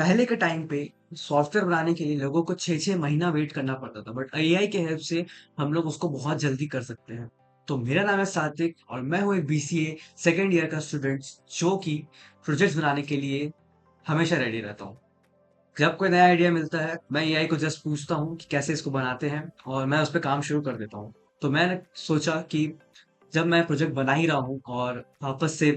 पहले के टाइम पे सॉफ्टवेयर बनाने के लिए लोगों को 6-6 महीना वेट करना पड़ता था, बट एआई के हेल्प से हम लोग उसको बहुत जल्दी कर सकते हैं। तो मेरा नाम है सात्विक और मैं हूँ एक बीसीए सेकंड ईयर का स्टूडेंट जो कि प्रोजेक्ट्स बनाने के लिए हमेशा रेडी रहता हूँ। जब कोई नया आइडिया मिलता है, मैं एआई को जस्ट पूछता हूँ कि कैसे इसको बनाते हैं और मैं उस पे काम शुरू कर देता हूँ। तो मैंने सोचा कि जब मैं प्रोजेक्ट बना ही रहा हूँ और वापस से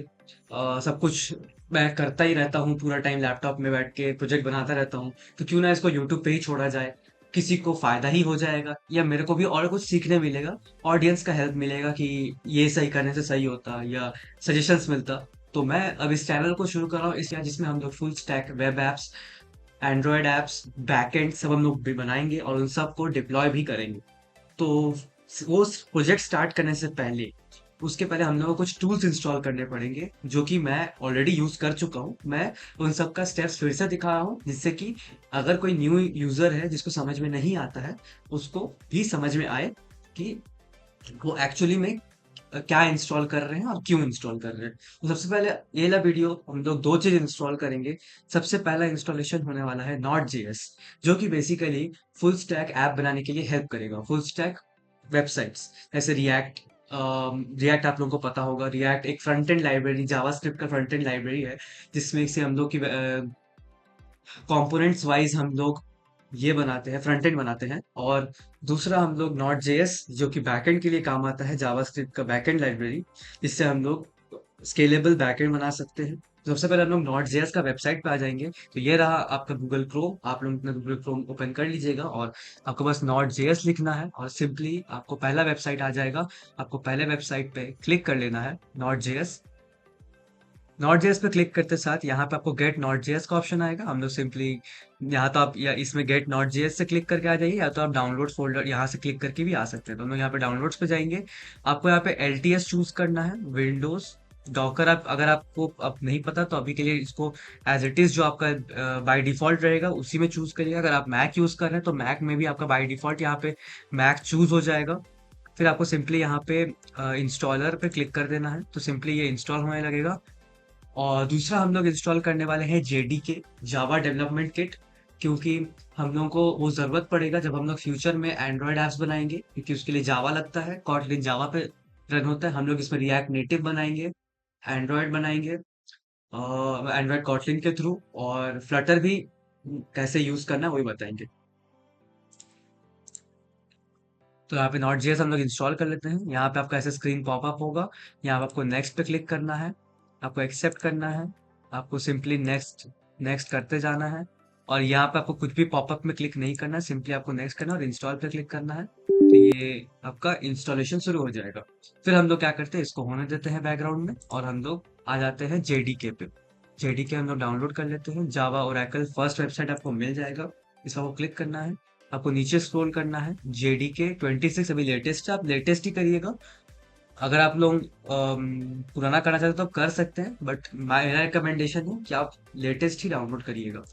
सब कुछ मैं करता ही रहता हूँ, पूरा टाइम लैपटॉप में बैठ के प्रोजेक्ट बनाता रहता हूँ, तो क्यों ना इसको यूट्यूब पे ही छोड़ा जाए। किसी को फायदा ही हो जाएगा या मेरे को भी और कुछ सीखने मिलेगा, ऑडियंस का हेल्प मिलेगा कि ये सही करने से सही होता या सजेशंस मिलता। तो मैं अब इस चैनल को शुरू कर रहा हूँ इस जिसमें हम लोग full stack web apps, Android apps, backend सब हम लोग भी बनाएंगे और उन सबको डिप्लॉय भी करेंगे। तो वो प्रोजेक्ट स्टार्ट करने से पहले, उसके पहले हम लोगों को कुछ टूल्स इंस्टॉल करने पड़ेंगे जो कि मैं ऑलरेडी यूज कर चुका हूँ। मैं उन सब का स्टेप्स फिर से दिखा रहा हूँ जिससे कि अगर कोई न्यू यूजर है जिसको समझ में नहीं आता है, उसको भी समझ में आए कि वो एक्चुअली में क्या इंस्टॉल कर रहे हैं और क्यों इंस्टॉल कर रहे हैं। तो सबसे पहले ये वाला वीडियो हम लोग दो चीज इंस्टॉल करेंगे। सबसे पहला इंस्टॉलेशन होने वाला है नॉट जेएस, जो कि बेसिकली फुल स्टैक ऐप बनाने के लिए हेल्प करेगा। फुल स्टैक वेबसाइट्स जैसे रिएक्ट, रिएक्ट आप लोगों को पता होगा, रिएक्ट एक फ्रंट एंड लाइब्रेरी, जावास्क्रिप्ट का फ्रंट एंड लाइब्रेरी है जिसमें से हम लोग की कंपोनेंट्स वाइज हम लोग ये बनाते हैं, फ्रंट एंड बनाते हैं। और दूसरा हम लोग नॉट जेएस जो कि बैकएंड के लिए काम आता है, जावास्क्रिप्ट का बैकएंड लाइब्रेरी, जिससे हम लोग स्केलेबल बैकएंड बना सकते हैं। तो सबसे पहले हम लोग नॉट जेएस का वेबसाइट पे आ जाएंगे। तो ये रहा आपका गूगल क्रोम, आप लोग अपना गूगल क्रोम ओपन कर लीजिएगा और आपको बस नॉट जेएस लिखना है और सिंपली आपको पहला वेबसाइट आ जाएगा। आपको पहले वेबसाइट पे क्लिक कर लेना है, नॉट जेएस। नॉट जेएस पे क्लिक करते साथ यहाँ पे आपको गेट नॉट जेएस का ऑप्शन आएगा। हम लोग सिंपली यहाँ तो आप या इसमें गेट नॉट जेएस से क्लिक करके आ जाइए, या तो आप डाउनलोड फोल्डर यहाँ से क्लिक करके भी आ सकते हैं। तो हम लोग यहाँ पे डाउनलोड्स पे जाएंगे। आपको यहाँ पे एलटीएस चूज करना है, विंडोज डॉकर। आप अगर आपको अब नहीं पता तो अभी के लिए इसको एज इट इज जो आपका बाय डिफॉल्ट रहेगा उसी में चूज करिएगा। अगर आप मैक यूज कर रहे हैं तो मैक में भी आपका बाय डिफॉल्ट यहाँ पे मैक चूज हो जाएगा। फिर आपको सिंपली यहाँ पे इंस्टॉलर पे क्लिक कर देना है, तो सिंपली ये इंस्टॉल होने लगेगा। और दूसरा हम लोग इंस्टॉल करने वाले हैं जेडीके, जावा डेवलपमेंट किट, क्योंकि हम लोगों को वो जरूरत पड़ेगा जब हम लोग फ्यूचर में एंड्रॉयड ऐप्स बनाएंगे, क्योंकि उसके लिए जावा लगता है, कॉटलिन जावा पे रन होता है। हम लोग इसमें रिएक्ट नेटिव बनाएंगे, एंड्रॉयड बनाएंगे एंड्रॉयड कॉटलिन के थ्रू, और फ्लटर भी कैसे यूज करना है वही बताएंगे। तो यहाँ पे नॉट जेएस हम लोग इंस्टॉल कर लेते हैं। यहाँ पे आपका ऐसे स्क्रीन पॉपअप होगा, यहाँ पे आपको नेक्स्ट पे क्लिक करना है, आपको एक्सेप्ट करना है, आपको सिंपली नेक्स्ट नेक्स्ट करते जाना है। और यहाँ पे आपको कुछ भी पॉपअप में क्लिक नहीं करना है, सिंपली आपको नेक्स्ट करना है और इंस्टॉल पे क्लिक करना है। तो ये आपका इंस्टॉलेशन शुरू हो जाएगा। फिर हम लोग क्या करते हैं, इसको होने देते हैं बैकग्राउंड में और हम लोग आ जाते हैं जेडीके पे। जेडीके हम लोग डाउनलोड कर लेते हैं, जावा ओरेकल फर्स्ट वेबसाइट आपको मिल जाएगा। इसको क्लिक करना है, आपको नीचे स्क्रॉल करना है, जेडीके 26 अभी लेटेस्ट है, आप लेटेस्ट ही करिएगा। अगर आप लोग पुराना करना चाहते हो तो आप कर सकते हैं, बट मेरा रिकमेंडेशन है कि आप लेटेस्ट ही डाउनलोड करिएगा।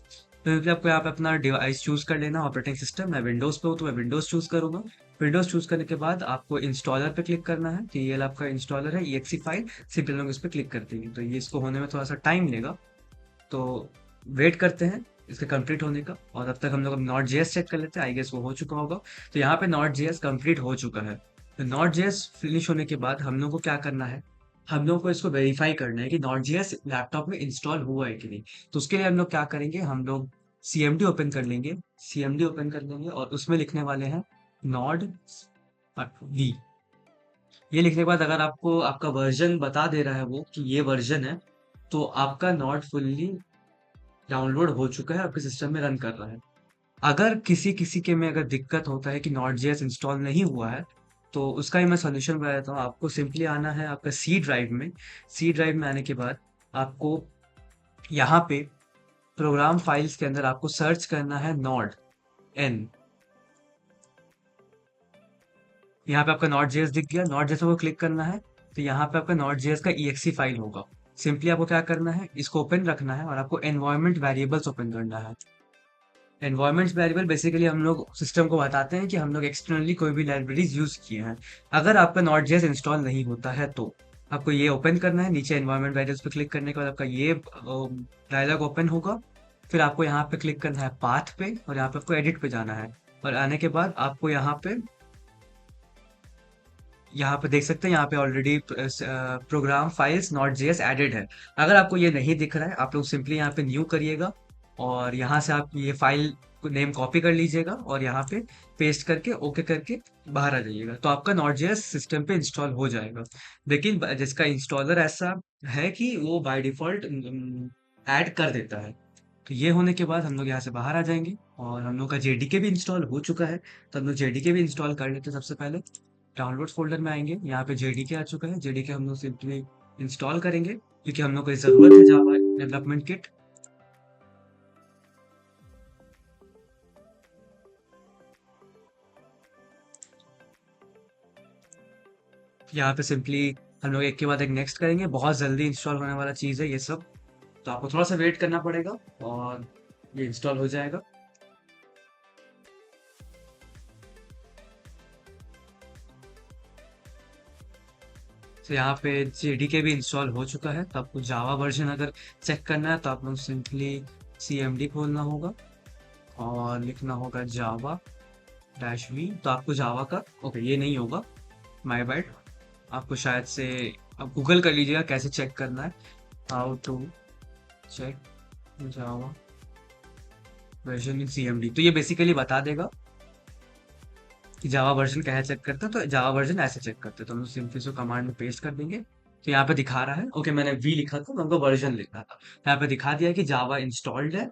तो आपको यहाँ पे अपना डिवाइस चूज कर लेना, ऑपरेटिंग सिस्टम। मैं विंडोज पे हूँ तो मैं विंडोज चूज करूंगा। विंडोज चूज करने के बाद आपको इंस्टॉलर पे क्लिक करना है, तो ये आपका इंस्टॉलर है, EXE फाइल। सिंपल लोग इस पर क्लिक करते हैं, तो ये इसको होने में थोड़ा सा टाइम लेगा, तो वेट करते हैं इसके कंप्लीट होने का। और तब तक हम लोग नॉट जेएस चेक कर लेते हैं, आई गेस वो हो चुका होगा। तो यहाँ पे नॉट जेएस कंप्लीट हो चुका है। तो नॉट जेएस फिनिश होने के बाद हम लोग को क्या करना है, हम लोग को इसको वेरीफाई करना है कि नॉट जेएस लैपटॉप में इंस्टॉल हुआ है कि नहीं। तो उसके लिए हम लोग क्या करेंगे, हम लोग सीएमडी ओपन कर लेंगे, सीएमडी ओपन कर लेंगे और उसमें लिखने वाले हैं नॉड वी। ये लिखने के बाद अगर आपको आपका वर्जन बता दे रहा है वो कि ये वर्जन है, तो आपका नॉट फुल्ली डाउनलोड हो चुका है, आपके सिस्टम में रन कर रहा है। अगर किसी किसी के में अगर दिक्कत होता है कि नॉट जेएस इंस्टॉल नहीं हुआ है, तो उसका ही मैं सॉल्यूशन बता देता हूँ। आपको सिंपली आना है आपका सी ड्राइव में। सी ड्राइव में आने के बाद आपको यहाँ पे प्रोग्राम फाइल्स के अंदर आपको सर्च करना है नॉड एन। यहाँ पे आपका नॉट जेएस दिख गया, नॉट जेएस को क्लिक करना है, तो यहाँ पे आपका नॉट जेएस का EXE फाइल होगा। सिंपली आपको क्या करना है, इसको ओपन रखना है और आपको एनवायरमेंट वेरिएबल्स ओपन करना है। एनवायरमेंट्स वेरिएबल बेसिकली हम लोग सिस्टम को बताते हैं कि हम लोग एक्सटर्नली कोई भी लाइब्रेरीज यूज किए हैं। अगर आपका नॉट जेएस इंस्टॉल नहीं होता है तो आपको ये ओपन करना है, नीचे एनवायरमेंट वेरिएबल्स पे क्लिक करने के बाद आपका ये डायलॉग ओपन होगा। फिर आपको यहाँ पे क्लिक करना है पाथ पे और यहाँ पे आपको एडिट पे जाना है और आने के बाद आपको यहाँ पे देख सकते हैं, यहाँ पे already program files node JS added है। अगर आपको ये नहीं दिख रहा है, आप लोग सिंपली यहाँ पे न्यू करिएगा और यहाँ से आप ये फाइल को नेम कॉपी कर लीजिएगा और यहाँ पे पेस्ट करके ओके करके बाहर आ जाइएगा, तो आपका नॉट जेएस सिस्टम पे इंस्टॉल हो जाएगा। लेकिन जिसका इंस्टॉलर ऐसा है कि वो बाय डिफॉल्ट ऐड कर देता है। तो ये होने के बाद हम लोग यहाँ से बाहर आ जाएंगे और हम लोग का जेडीके भी इंस्टॉल हो चुका है, तो हम लोग जेडीके भी इंस्टॉल कर लेते हैं। सबसे पहले डाउनलोड्स फ़ोल्डर में आएँगे, यहाँ पे जेडीके आ चुका है, जेडीके हम लोग सिंपली इंस्टॉल करेंगे क्योंकि हम लोग को ज़रूरत है जावा डेवलपमेंट किट। यहाँ पे सिंपली हम लोग एक के बाद एक नेक्स्ट करेंगे, बहुत जल्दी इंस्टॉल होने वाला चीज़ है ये सब, तो आपको थोड़ा सा वेट करना पड़ेगा और ये इंस्टॉल हो जाएगा। तो यहाँ पे जेडीके भी इंस्टॉल हो चुका है, तो आपको जावा वर्जन अगर चेक करना है तो आप लोग सिंपली सीएमडी खोलना होगा और लिखना होगा जावा डैश वी, तो आपको जावा का ओके ये नहीं होगा, माय बैड। आपको शायद से आप गूगल कर लीजिएगा कैसे चेक करना है, how to check Java version in CMD, तो ये बेसिकली बता देगा कि जावा वर्जन कैसे चेक करते हैं। तो जावा वर्जन ऐसे चेक करते हैं, तो हम सिंपली इसको कमांड में पेस्ट कर देंगे। तो यहाँ पे दिखा रहा है, ओके मैंने वी लिखा था, हमको वर्जन लिखना था, यहाँ पे दिखा दिया कि जावा इंस्टॉल्ड है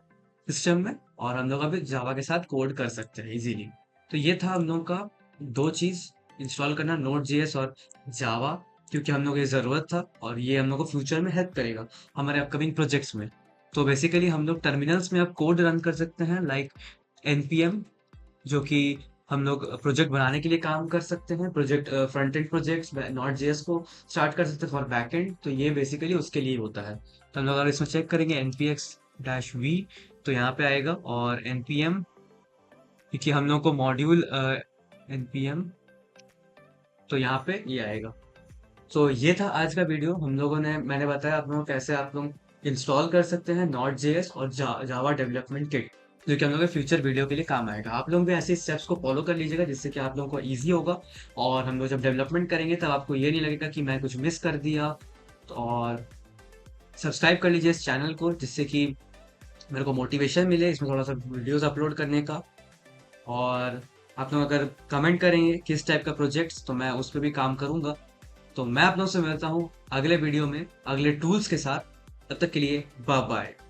सिस्टम में और हम लोग अभी जावा के साथ कोड कर सकते हैं इजीली। तो ये था हम लोग का दो चीज इंस्टॉल करना, नोड जेएस और जावा, क्योंकि हम लोग ये जरूरत था और ये हम लोग को फ्यूचर में हेल्प करेगा हमारे अपकमिंग प्रोजेक्ट्स में। तो बेसिकली हम लोग टर्मिनल्स में अब कोड रन कर सकते हैं लाइक npm, जो कि हम लोग प्रोजेक्ट बनाने के लिए काम कर सकते हैं, project front end projects not JS को स्टार्ट कर सकते हैं फॉर बैक एंड, तो ये बेसिकली उसके लिए होता है। तो हम लोग अगर इसमें चेक करेंगे npx डैश वी तो यहाँ पे आएगा और npm, क्योंकि हम लोग को मॉड्यूल npm, तो यहाँ पे ये आएगा। तो ये था आज का वीडियो, हम लोगों ने मैंने बताया आप लोगों को कैसे आप लोग इंस्टॉल कर सकते हैं नॉट जेएस और जावा डेवलपमेंट किट, जो कि हम लोग के फ्यूचर वीडियो के लिए काम आएगा। आप लोग भी ऐसे स्टेप्स को फॉलो कर लीजिएगा जिससे कि आप लोगों को ईजी होगा और हम लोग जब डेवलपमेंट करेंगे तब आपको ये नहीं लगेगा कि मैं कुछ मिस कर दिया। तो और सब्सक्राइब कर लीजिए इस चैनल को जिससे कि मेरे को मोटिवेशन मिले इसमें थोड़ा सा वीडियोस अपलोड करने का। और आप लोग अगर कमेंट करेंगे किस टाइप का प्रोजेक्ट्स, तो मैं उस पर भी काम करूँगा। तो मैं आप लोगों से मिलता हूँ अगले वीडियो में अगले टूल्स के साथ, तब तक के लिए बाय बाय।